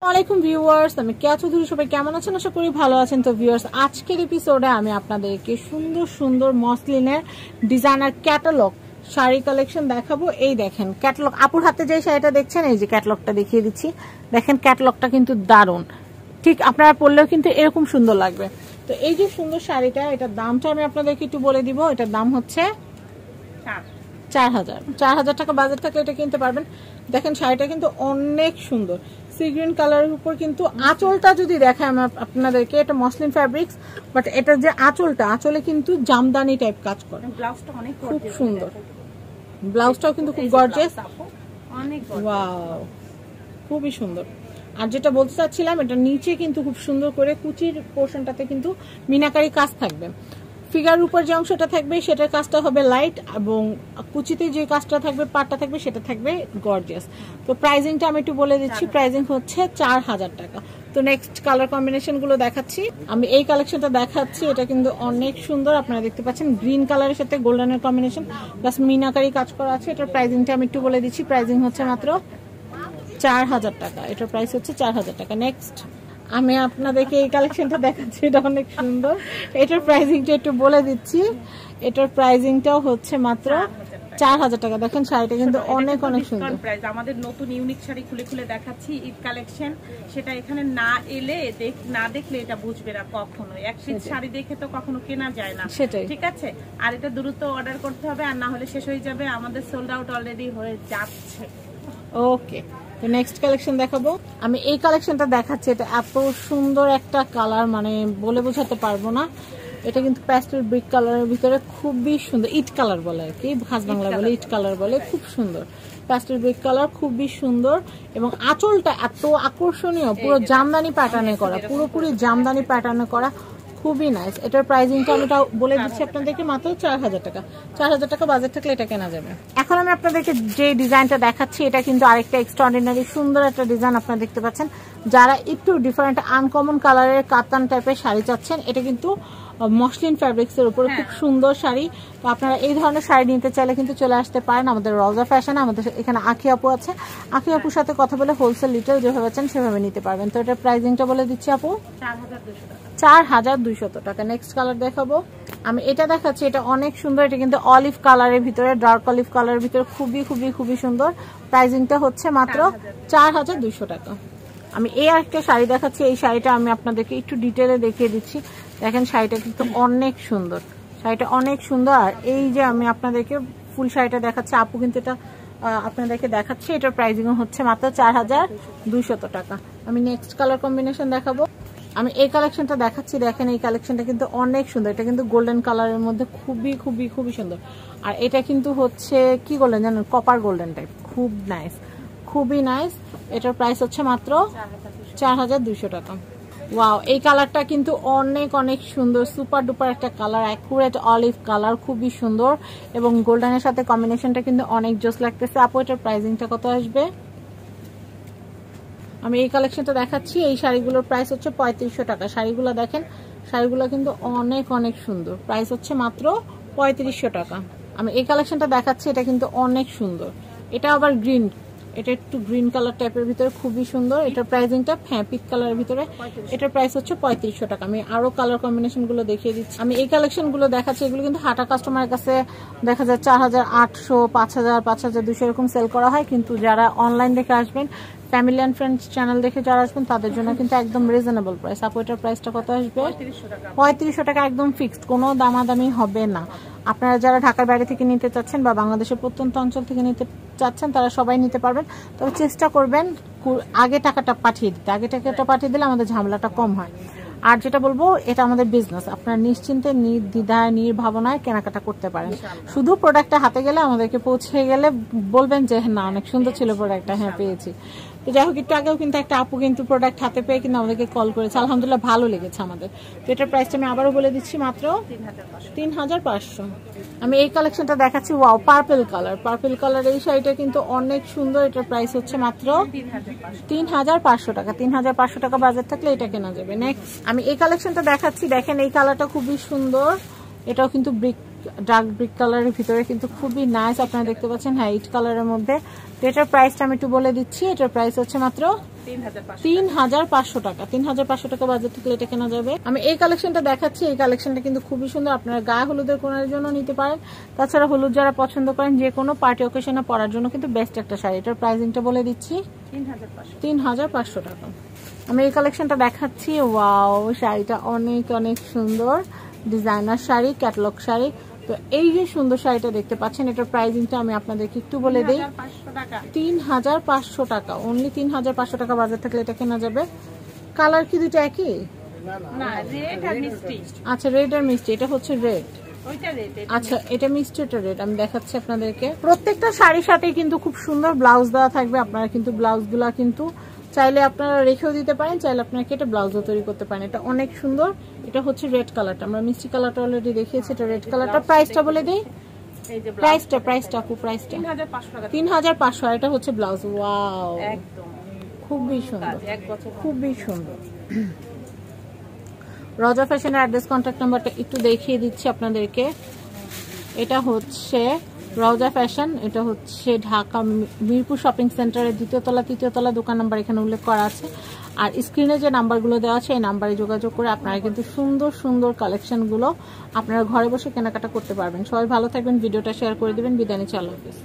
আসসালামাইকুম ভিউয়ার্স, আমি কেয়া চৌধুরী। সবাই কেমন আছেন? আশা করি ভালো আছেন। তো ভিউয়ার্স, আজকের এপিসোডে আমি আপনাদেরকে সুন্দর সুন্দর মসলিনের ডিজাইনার ক্যাটালগ শাড়ি কালেকশন দেখাবো। এই দেখেন ক্যাটালগ, আপুর হাতে যে শাড়িটা দেখছেন, এই যে ক্যাটালগটা দেখিয়ে দিচ্ছি। দেখেন ক্যাটালগটা কিন্তু দারুণ, ঠিক আপনারা পরলেও কিন্তু এরকম সুন্দর লাগবে। তো এই যে সুন্দর শাড়িটা, এটার দামটা আমি আপনাদেরকে একটু বলে দিব। এটার দাম হচ্ছে 4000 টাকা। বাজেট থাকলে এটা কিনতে পারবেন। দেখেন শাড়িটা কিন্তু অনেক সুন্দর, সি গ্রিন কালারের উপর কিন্তু আঁচলটা যদি দেখায় আমার আপনাদেরকে, এটা মসলিন ফ্যাব্রিক্স, বাট এটা যে আঁচলে কিন্তু জামদানি টাইপ কাজ করে। ব্লাউজটা অনেক খুব সুন্দর, ব্লাউজটাও কিন্তু খুব গর্জিয়াস, অনেক ওয়াও, খুবই সুন্দর। আর যেটা বলতে চাচ্ছিলাম, এটা নিচে কিন্তু খুব সুন্দর করে কুচির পোর্শনটাতে কিন্তু মিনাকারি কাজ থাকবে। ফিগার উপর যে অংশটা থাকবে সেটার কাজটা হবে লাইট, এবং কুচিতে যে কাজটা থাকবে, পাটটা থাকবে, সেটা থাকবে গর্জিয়াস। তো প্রাইজিংটা আমি একটু বলে দিচ্ছি। প্রাইজিং হচ্ছে 4000 টাকা। তো নেক্সট কালার কম্বিনেশন গুলো দেখাচ্ছি। আমি এই কালেকশনটা দেখাচ্ছি, এটা কিন্তু অনেক সুন্দর। আপনারা দেখতে পাচ্ছেন গ্রিন কালারের সাথে গোল্ডেনের কম্বিনেশন প্লাস মিনাকারি কাজ করা আছে। এটার প্রাইজিংটা আমি একটু বলে দিচ্ছি। প্রাইজিং হচ্ছে মাত্র 4000 টাকা। এটার প্রাইস হচ্ছে 4000 টাকা। নেক্সট আমি আপনাদেরকে এই কালেকশনটা দেখাচ্ছি, এটা অনেক সুন্দর। এটার প্রাইসিংটা একটু বলে দিচ্ছি। এটার প্রাইসিংটাও হচ্ছে মাত্র 4000 টাকা। দেখেন শাড়িটা কিন্তু অনেক অনেক সুন্দর। আমাদের নতুন ইউনিক শাড়ি খুলে খুলে দেখাচ্ছি, ঈদ কালেকশন। সেটা এখানে না এলে না দেখলে এটা বুঝবে না কখনো। এক পিস শাড়ি দেখে তো কখনো কেনা যায় না, সেটাই, ঠিক আছে। আর এটা দ্রুত অর্ডার করতে হবে, আর না হলে শেষ হয়ে যাবে। আমাদের সোল্ড আউট অলরেডি হয়ে যাচ্ছে। ওকে, তো নেক্সট কালেকশন দেখাবো। আমি এই কালেকশনটা দেখাচ্ছি। এটা এত সুন্দর একটা কালার, মানে বলে বোঝাতে পারবো না। এটা কিন্তু প্যাস্টেল ব্রিক কালারের ভিতরে খুবই সুন্দর, ইট কালার বলে আর কি, খাস বাংলা বলে ইট কালার বলে। খুব সুন্দর প্যাস্টেল ব্রিক কালার, খুবই সুন্দর। এবং আঁচলটা এত আকর্ষণীয়, পুরো জামদানি প্যাটার্নে করা, পুরোপুরি জামদানি প্যাটার্নে করা, খুবই নাইস। এটার প্রাইসিংটা আমি বলে দিচ্ছি আপনাদেরকে, মাত্র 4000 টাকা। 4000 টাকা বাজেট থাকলে এটা কেনা যাবে। এখন আমি আপনাদেরকে যে ডিজাইনটা দেখাচ্ছি, এটা কিন্তু আরেকটা এক্সট্রাঅর্ডিনারি সুন্দর একটা ডিজাইন। আপনারা দেখতে পাচ্ছেন, যারা একটু ডিফারেন্ট আনকমন কালারের কাতান টাইপের শাড়ি চাচ্ছেন, এটা কিন্তু মসলিন ফ্যাব্রিক্স এর উপরে খুব সুন্দর শাড়ি। তো আপনারা এই ধরনের শাড়ি নিতে চাইলে কিন্তু চলে আসতে পারেন আমাদের রোজা ফ্যাশনে। আমাদের এখানে আখি আপু আছে, আখি আপুর সাথে কথা বলে হোলসেল রিটেল যেভাবে চান সেভাবে নিতে পারবেন। তো এটার প্রাইসিংটা বলে দিচ্ছি আপু, 4200 টাকা। নেক্সট কালার দেখাবো। আমি এটা দেখাচ্ছি, এটা অনেক সুন্দর। এটা কিন্তু অলিভ কালারের ভিতরে, ডার্ক অলিভ কালারের ভিতরে, খুবই খুবই খুবই সুন্দর। প্রাইসিংটা হচ্ছে মাত্র 4200 টাকা। আমি এই আরেকটা শাড়ি দেখাচ্ছি। এই শাড়িটা আমি আপনাদেরকে একটু ডিটেলে দেখিয়ে দিচ্ছি। দেখেন শাড়িটা কিন্তু অনেক সুন্দর, শাড়িটা অনেক সুন্দর। আর এই যে আমি আপনাদেরকে ফুল শাড়িটা দেখাচ্ছি, আপু কিন্তু এটা আপনাদেরকে দেখাচ্ছি। এটার প্রাইসিং হচ্ছে মাত্র 4200 টাকা। আমি নেক্সট কালার কম্বিনেশন দেখাবো। আমি এই কালেকশনটা দেখাচ্ছি। দেখেন এই কালেকশনটা কিন্তু অনেক সুন্দর। এটা কিন্তু গোল্ডেন কালারের মধ্যে খুবই খুবই খুবই সুন্দর। আর এটা কিন্তু হচ্ছে কি গোল্ডেন জানেন, কপার গোল্ডেন টাইপ, খুব নাইস, খুবই নাইস। এটার প্রাইস হচ্ছে মাত্র 4200 টাকা। ওয়াও, এই কালারটা কিন্তু অনেক অনেক সুন্দর, সুপার ডুপার একটা কালার, অ্যাকুরেট অলিভ কালার, খুবই সুন্দর। এবং গোল্ডেনের সাথে কম্বিনেশনটা কিন্তু অনেক জোস লাগতেছে। আপু এটার প্রাইসিংটা কত আসবে? আমি এই কালেকশনটা দেখাচ্ছি। এই শাড়িগুলোর প্রাইস হচ্ছে 3500 টাকা। শাড়িগুলো দেখেন, শাড়িগুলো কিন্তু অনেক অনেক সুন্দর। প্রাইস হচ্ছে মাত্র 3500 টাকা। আমি এই কালেকশনটা দেখাচ্ছি। এটা কিন্তু অনেক সুন্দর। এটা আবার গ্রিন, এটা একটু গ্রিন কালার টাইপের ভিতরে, খুবই সুন্দর। এটার প্রাইসিংটা পিঙ্ক কালারের ভিতরে, এটার প্রাইস হচ্ছে 3500 টাকা। আমি আরো কালার কম্বিনেশন গুলো দেখিয়ে দিচ্ছি। আমি এই কালেকশন গুলো দেখাচ্ছি। এগুলো কিন্তু হাটা কাস্টমারের কাছে দেখা যায় 4800, 5000, 5200 এরকম সেল করা হয়। কিন্তু যারা অনলাইন দেখে আসবেন, ফ্যামিলি অ্যান্ড ফ্রেন্ডস চ্যানেল দেখে যারা আসবেন, তাদের জন্য কিন্তু একদম রিজনেবল প্রাইস। আপু এটার প্রাইসটা কত আসবে? 3500 টাকা, একদম ফিক্সড, কোনো দামাদামি হবে না। আপনারা যারা ঢাকার বাইরে থেকে নিতে চাচ্ছেন বা বাংলাদেশের প্রত্যন্ত অঞ্চল থেকে নিতে চাচ্ছেন, তারা সবাই নিতে পারবেন। তবে চেষ্টা করবেন আগে টাকাটা পাঠিয়ে দিতে। আগে টাকাটা পাঠিয়ে দিলে আমাদের ঝামেলাটা কম হয়। আর যেটা বলবো, এটা আমাদের বিজনেস, আপনারা নিশ্চিন্তে নির্দ্বিধায় নির্ভাবনায় কেনাকাটা করতে পারেন। শুধু প্রোডাক্টটা হাতে গেলে, আমাদেরকে পৌঁছে গেলে বলবেন যে না অনেক সুন্দর ছিল প্রোডাক্টটা, হ্যাঁ পেয়েছি। তো যাই হোক, একটু আগেও কিন্তু একটা আপু কিন্তু প্রোডাক্ট হাতে পেয়ে কিন্তু আমাদেরকে কল করেছে, আলহামদুলিল্লাহ ভালো লেগেছে আমাদের। তো এটার প্রাইসটা আমি আবারও বলে দিচ্ছি, মাত্র 3500। আমি এই কালেকশনটা দেখাচ্ছি। Wow, purple colour, purple colour এই শাড়িটা কিন্তু অনেক সুন্দর। এটার প্রাইস হচ্ছে মাত্র 3500 টাকা। 3500 টাকা বাজেট থাকলে এটা কেনা যাবে। নেক্সট আমি এই কালেকশনটা দেখাচ্ছি। দেখেন এই কালারটা খুবই সুন্দর। এটাও কিন্তু ব্রিক ডার্ক ব্রিক কালারের ভিতরে কিন্তু খুবই নাইস, আপনারা দেখতে পাচ্ছেন। হ্যাঁ, ইট কালারের মধ্যে। তো এটার প্রাইসটা আমি একটু বলে দিচ্ছি। এটার প্রাইস হচ্ছে মাত্র 3500 টাকা। 3500 টাকা বাজেট থেকে এটা কেনা যাবে। আমি এই কালেকশনটা দেখাচ্ছি, এই কালেকশনটা কিন্তু খুবই সুন্দর, আপনারা গায়ে হলুদের কোণের জন্য নিতে পারেন। তাছাড়া হলুদ যারা পছন্দ করেন, যে কোনো পার্টি অকেশনে পরার জন্য কিন্তু বেস্ট একটা শাড়ি। এটার প্রাইসিংটা বলে দিচ্ছি 3500 টাকা। আমি এই কালেকশনটা দেখাচ্ছি। ওয়াও, শাড়িটা অনেক অনেক সুন্দর, ডিজাইনার শাড়ি, ক্যাটালগ শাড়ি। তো এই যে সুন্দর শাড়িটা দেখতে পাচ্ছেন, এটার প্রাইসিংটা আমি আপনাদেরকে একটু বলে দিই। 3500 টাকা, অনলি 3500 টাকা বাজার থাকলে এটা কেনা যাবে। কালার কি দুটো একই? আচ্ছা, রেড আর মিষ্টি। এটা হচ্ছে রেড। আচ্ছা, এটা মিষ্টি, এটা রেড। আমি দেখাচ্ছি আপনাদেরকে। প্রত্যেকটা শাড়ির সাথে কিন্তু খুব সুন্দর ব্লাউজ দেওয়া থাকবে। আপনারা কিন্তু ব্লাউজগুলা কিন্তু চাইলে আপনারা রেখেও দিতে পারেন, চাইলে আপনারা কেটে ব্লাউজও তৈরি করতে পারেন। এটা অনেক সুন্দর। এটা হচ্ছে রেড কালারটা, আমরা মিষ্টি কালারটা অলরেডি দেখিয়েছি। এটা রেড কালারটা। প্রাইসটা বলে দিই। প্রাইসটা 3500। এটা হচ্ছে ব্লাউজ। ওয়াও, খুবই সুন্দর, খুবই সুন্দর। রজা ফ্যাশনের অ্যাড্রেস, কন্ট্যাক্ট নাম্বারটা একটু দেখিয়ে দিচ্ছি আপনাদেরকে। এটা হচ্ছে রওজা ফ্যাশন, এটা হচ্ছে ঢাকা মিরপুর শপিং সেন্টারের 2য় তলা 3য় তলা, দোকান নাম্বার এখানে উল্লেখ করা আছে। আর স্ক্রিনে যে নাম্বারগুলো দেওয়া আছে, এই নাম্বারে যোগাযোগ করে আপনারা কিন্তু সুন্দর সুন্দর কালেকশনগুলো আপনারা ঘরে বসে কেনাকাটা করতে পারবেন। সবাই ভালো থাকবেন, ভিডিওটা শেয়ার করে দিবেন। বিদায় নিচ্ছি, আল্লাহ হাফেজ।